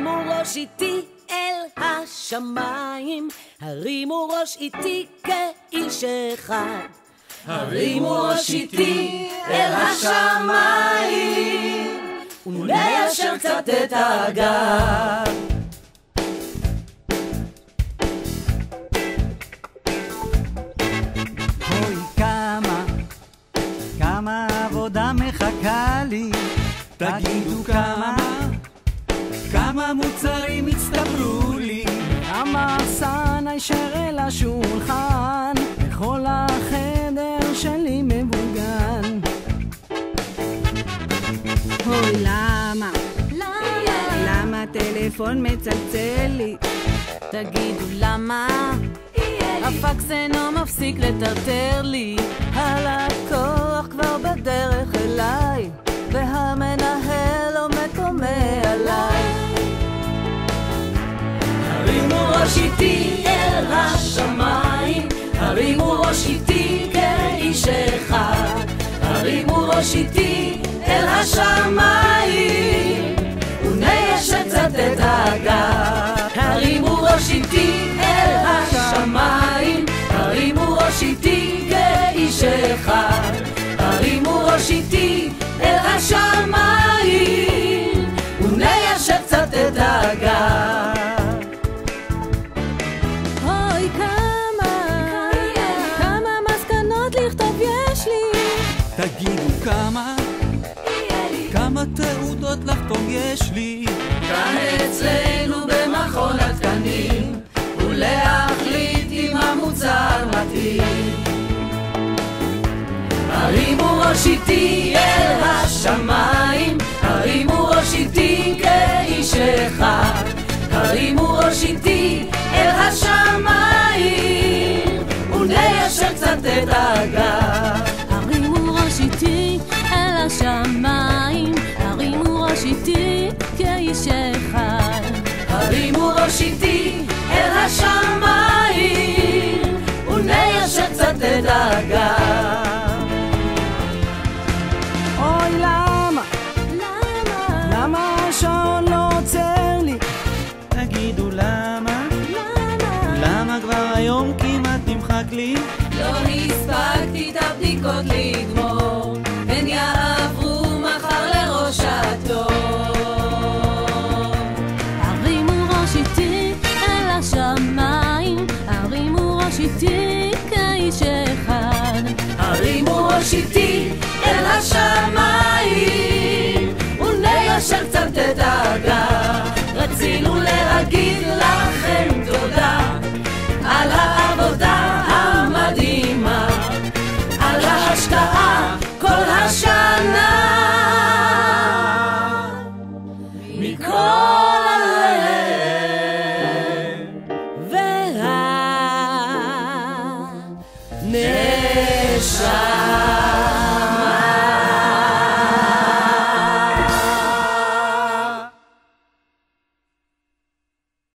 הרימו ראש איתי אל השמיים, הרימו ראש איתי כאיש אחד. הרימו ראש איתי אל השמיים, וניישר קצת את הגב. אוי כמה עבודה מחכה לי, תגידו כמה מוצרים הצטברו לי, המחסן הישר אל השולחן, וכל החדר שלי מבוגן. אוי למה טלפון מצלצל לי, תגידו למה הפקס אינו מפסיק לטרטר לי, הלקוח כבר בדרך אליי, והמנהל עומד קומע עליי. הרימו ראש איתי אל השמיים, הרימו ראש איתי כאיש אחד. הרימו ראש איתי אל השמיים, וניישר קצת את הגב. הרימו ראש איתי אל השמיים, הרימו ראש איתי כאיש אחד. הרימו ראש איתי אל השמיים, וניישר קצת את הגב. אוי כמה מסקנות לכתוב יש לי, תגידו כמה תעודות לחתום יש לי, כאן אצלנו במכון התקנים, ולהחליט אם המוצר מתאים. הרימו ראש איתי אל השמיים, הרימו ראש איתי כאיש אחד. הרימו ראש איתי אל השמיים, וניישר קצת את הגב. הרימו ראש איתי אל השמיים, הרימו ראש איתי כאיש אחד. הרימו ראש איתי אל השמיים, וניישר קצת את הגב. אוי למה השעון לא עוצר לי, תגידו למה כבר היום כמעט נמחק לי, לא הספקתי את הבדיקות לגמור, הן יעברו מחר לראש התור. הרימו ראש איתי אל השמיים, הרימו ראש איתי כאיש אחד. הרימו ראש איתי אל השמיים, וניישר קצת את הגב. רצינו להגיד לכם תודה על העבודה המדהימה, על ההשקעה כל השנה. מכל